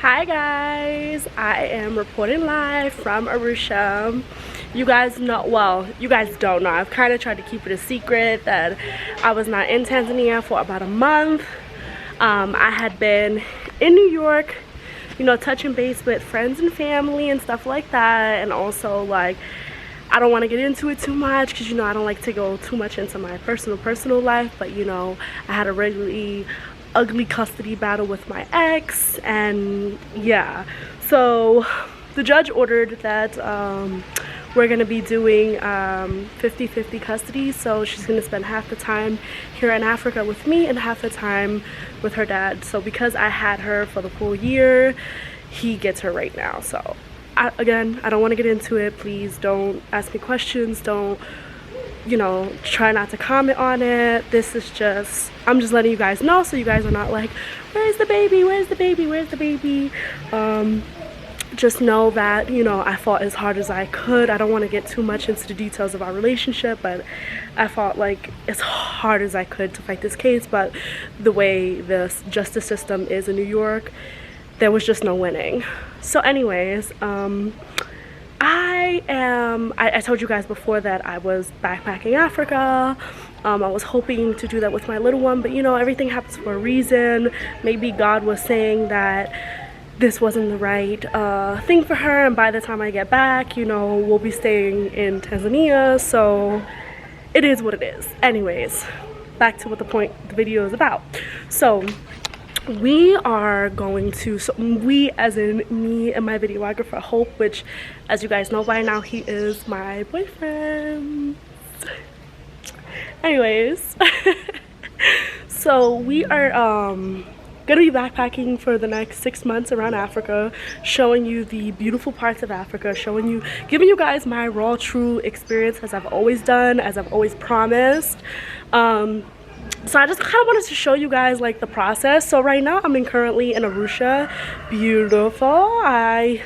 Hi guys, I am reporting live from Arusha. You guys know, well, you guys don't know, I've kind of tried to keep it a secret that I was not in Tanzania for about a month. I had been in New York, you know, touching base with friends and family and stuff like that, and also like I don't want to get into it too much because, you know, I don't like to go too much into my personal life, but you know, I had a really ugly custody battle with my ex, and yeah, so the judge ordered that we're gonna be doing 50-50 custody, so she's gonna spend half the time here in Africa with me and half the time with her dad. So because I had her for the full year, he gets her right now. So again, I don't want to get into it. Please don't ask me questions, don't, you know, try not to comment on it. This is just, I'm just letting you guys know so you guys are not like, where's the baby, where's the baby, where's the baby. Just know that, you know, I fought as hard as I could. I don't want to get too much into the details of our relationship, but I fought like as hard as I could to fight this case. But the way the justice system is in New York, there was just no winning. So anyways, I told you guys before that I was backpacking Africa. I was hoping to do that with my little one, but you know, everything happens for a reason. Maybe God was saying that this wasn't the right thing for her, and by the time I get back, you know, we'll be staying in Tanzania, so it is what it is. Anyways, back to what the point the video is about. So we are going to, so we as in me and my videographer Hope, which as you guys know by now, he is my boyfriend. Anyways, so we are gonna be backpacking for the next 6 months around Africa, showing you the beautiful parts of Africa, showing you, giving you guys my raw, true experience as I've always done, as I've always promised. So I just kind of wanted to show you guys like the process. So right now I'm currently in Arusha. Beautiful. I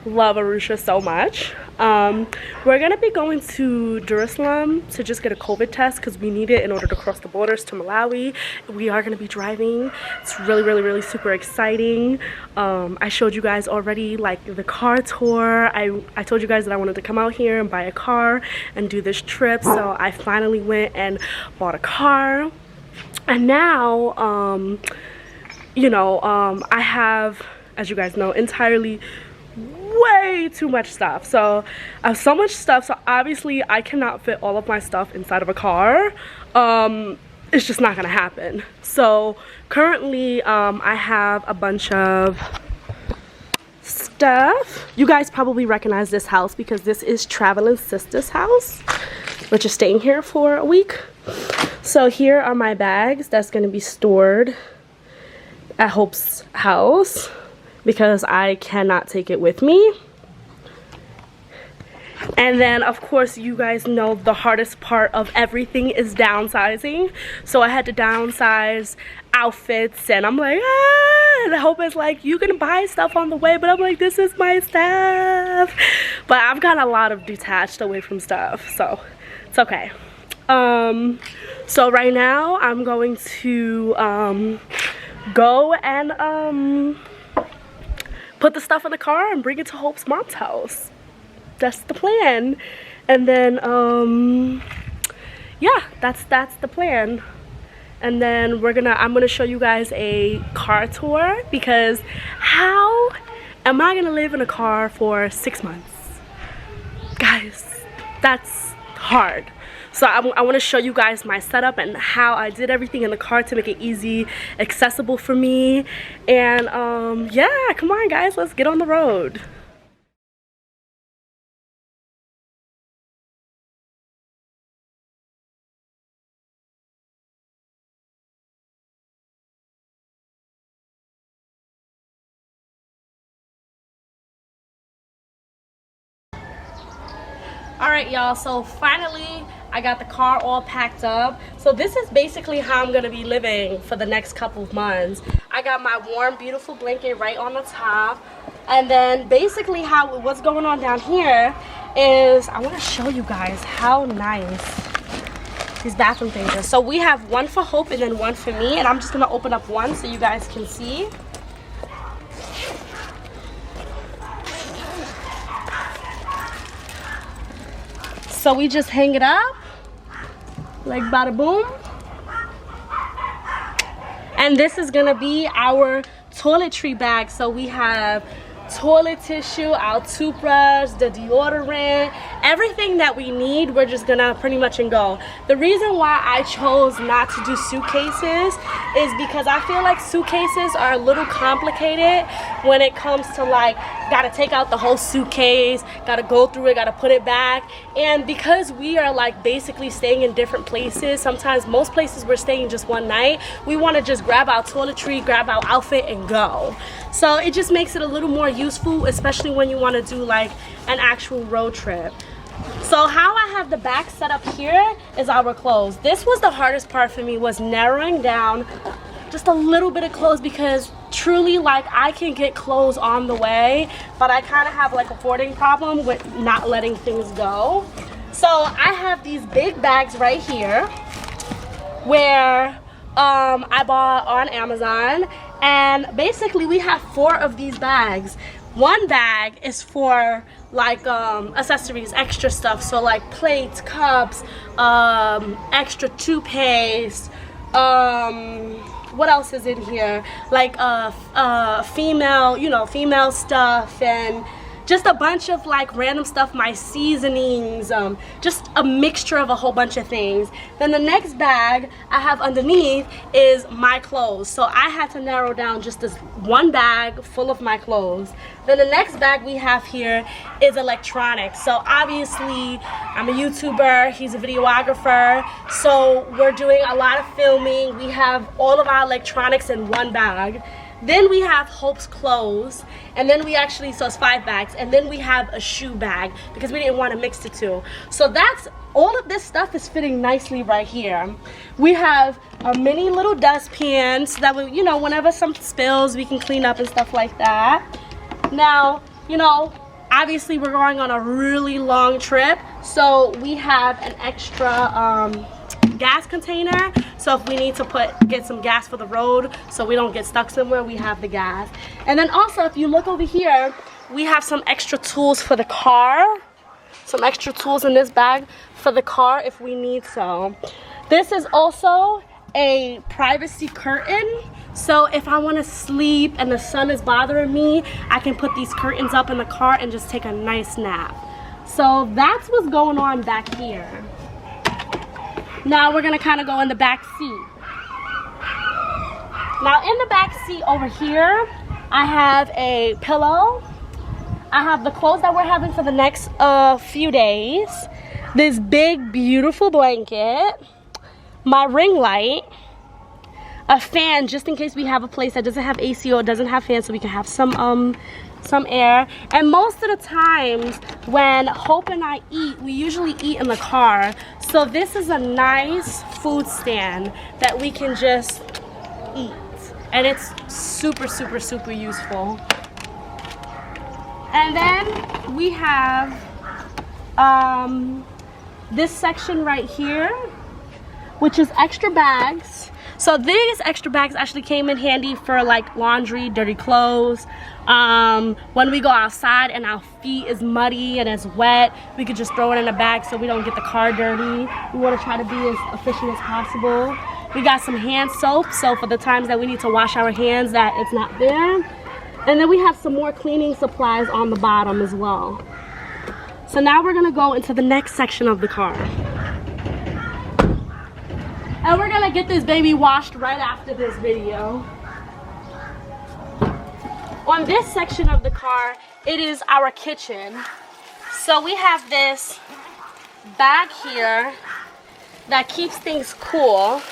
love Arusha so much. We're gonna be going to Jerusalem to just get a COVID test because we need it in order to cross the borders to Malawi. We are gonna be driving. It's really super exciting. I showed you guys already like the car tour. I told you guys that I wanted to come out here and buy a car and do this trip, so I finally went and bought a car. And now you know, I have, as you guys know, entirely way too much stuff. So I have so much stuff, so obviously I cannot fit all of my stuff inside of a car. It's just not gonna happen. So currently I have a bunch of stuff. You guys probably recognize this house because this is Traveling Sister's house. We're just staying here for a week. So here are my bags that's gonna be stored at Hope's house because I cannot take it with me. And then of course you guys know the hardest part of everything is downsizing. So I had to downsize outfits, and I'm like, ah, and Hope is like, you can buy stuff on the way, but I'm like, this is my stuff. But I've got a lot of detached away from stuff, so it's okay. So right now I'm going to go and put the stuff in the car and bring it to Hope's mom's house. That's the plan. And then yeah, that's the plan. And then I'm gonna show you guys a car tour, because how am I gonna live in a car for 6 months? Guys, that's hard. So I want to show you guys my setup and how I did everything in the car to make it easy, accessible for me. And yeah, come on guys, let's get on the road. Alright y'all, so finally I got the car all packed up. So this is basically how I'm gonna be living for the next couple of months. I got my warm, beautiful blanket right on the top. And then basically what's going on down here is I want to show you guys how nice these bathroom things are. So we have one for Hope and then one for me, and I'm just gonna open up one so you guys can see. So we just hang it up like bada boom. And this is gonna be our toiletry bag. So we have toilet tissue, our toothbrush, the deodorant, everything that we need. We're just gonna pretty much go. The reason why I chose not to do suitcases is because I feel like suitcases are a little complicated when it comes to like, gotta take out the whole suitcase, gotta go through it, gotta put it back. And because we are like basically staying in different places, sometimes most places we're staying just one night, we want to just grab our toiletry, grab our outfit and go. So it just makes it a little more useful, especially when you want to do like an actual road trip. So how I have the back set up here is our clothes. This was the hardest part for me, was narrowing down just a little bit of clothes, because truly like I can get clothes on the way, but I kind of have like a hoarding problem with not letting things go. So I have these big bags right here where I bought on Amazon, and basically we have 4 of these bags. One bag is for like accessories, extra stuff, so like plates, cups, extra toothpaste, what else is in here, like female, you know, female stuff, and just a bunch of like random stuff, my seasonings, just a mixture of a whole bunch of things. Then the next bag I have underneath is my clothes. So I had to narrow down just this one bag full of my clothes. Then the next bag we have here is electronics. So obviously I'm a YouTuber, he's a videographer, so we're doing a lot of filming. We have all of our electronics in one bag. Then we have Hope's clothes, and then we actually, so it's 5 bags, and then we have a shoe bag because we didn't want to mix the two. So that's, all of this stuff is fitting nicely right here. We have a mini little dustpan so that we, you know, whenever something spills, we can clean up and stuff like that. Now, you know, obviously we're going on a really long trip, so we have an extra gas container, so if we need to get some gas for the road so we don't get stuck somewhere, we have the gas. And then also, if you look over here, we have some extra tools for the car, some extra tools in this bag for the car if we need so. This is also a privacy curtain, so if I want to sleep and the sun is bothering me, I can put these curtains up in the car and just take a nice nap. So that's what's going on back here. Now we're gonna kind of go in the back seat. Now in the back seat over here, I have a pillow. I have the clothes that we're having for the next few days. This big, beautiful blanket. My ring light. A fan, just in case we have a place that doesn't have AC or doesn't have fans, so we can have some air. And most of the times when Hope and I eat, we usually eat in the car. So this is a nice food stand that we can just eat. And it's super, super, super useful. And then we have this section right here, which is extra bags. So these extra bags actually came in handy for like laundry, dirty clothes. When we go outside and our feet is muddy and it's wet, we could just throw it in a bag so we don't get the car dirty. We want to try to be as efficient as possible. We got some hand soap, so for the times that we need to wash our hands that it's not there. And then we have some more cleaning supplies on the bottom as well. So now we're gonna go into the next section of the car. And we're gonna get this baby washed right after this video. On this section of the car, it is our kitchen. So we have this bag here that keeps things cool.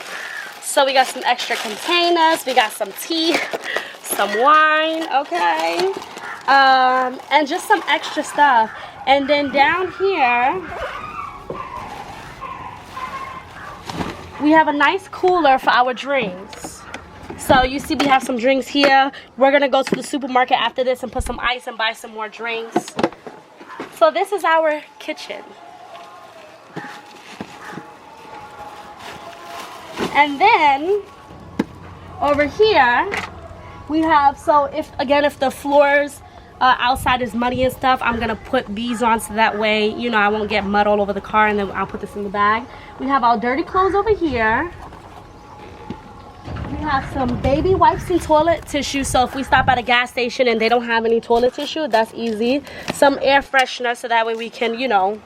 So we got some extra containers, we got some tea, some wine, okay? And just some extra stuff. And then down here, we have a nice cooler for our drinks. So you see we have some drinks here. We're gonna go to the supermarket after this and put some ice and buy some more drinks. So this is our kitchen. And then over here we have, so if the floors outside is muddy and stuff, I'm gonna put these on so that way, you know, I won't get mud all over the car, and then I'll put this in the bag. We have our dirty clothes over here. We have some baby wipes and toilet tissue, so if we stop at a gas station and they don't have any toilet tissue, that's easy. Some air freshener so that way we can, you know,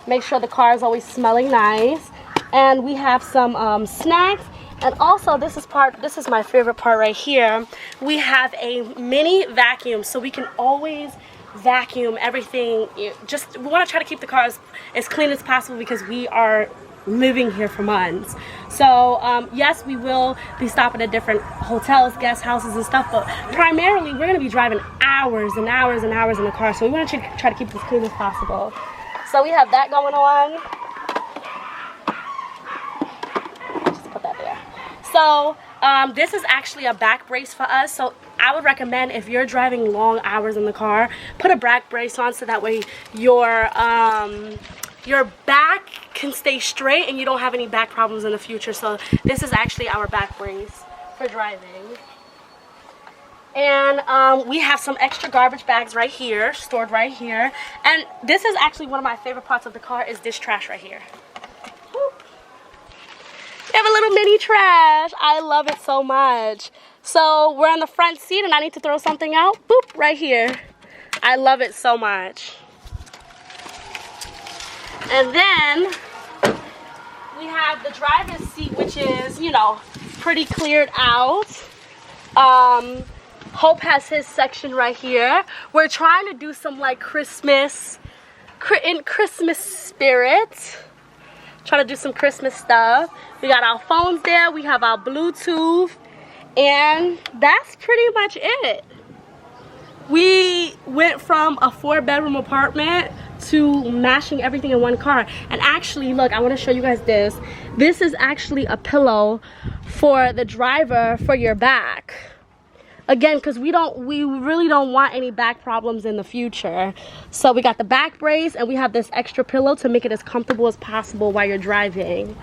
make sure the car is always smelling nice. And we have some snacks. And also, this is my favorite part right here. We have a mini vacuum, so we can always vacuum everything. We want to try to keep the car as clean as possible because we are living here for months. So yes, we will be stopping at different hotels, guest houses and stuff, but primarily we're going to be driving hours and hours and hours in the car, so we want to try to keep it as clean as possible. So we have that going on. Just put that there. So this is actually a back brace for us, so I would recommend if you're driving long hours in the car, put a back brace on so that way your back can stay straight and you don't have any back problems in the future. So this is actually our back brace for driving. And we have some extra garbage bags right here, stored right here. And this is actually one of my favorite parts of the car is this trash right here. Whoop. We have a little mini trash. I love it so much. So we're on the front seat and I need to throw something out. Boop, right here. I love it so much. And then we have the driver's seat, which is, you know, pretty cleared out. Hope has his section right here. We're trying to do some like Christmas spirit. Trying to do some Christmas stuff. We got our phones there. We have our Bluetooth. And that's pretty much it. We went from a 4-bedroom apartment to mashing everything in one car. And actually, look, I want to show you guys this. This is actually a pillow for the driver for your back. Again, because we really don't want any back problems in the future. So we got the back brace and we have this extra pillow to make it as comfortable as possible while you're driving.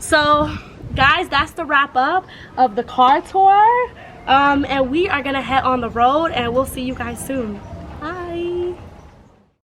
So guys, that's the wrap up of the car tour. And we are gonna head on the road and we'll see you guys soon.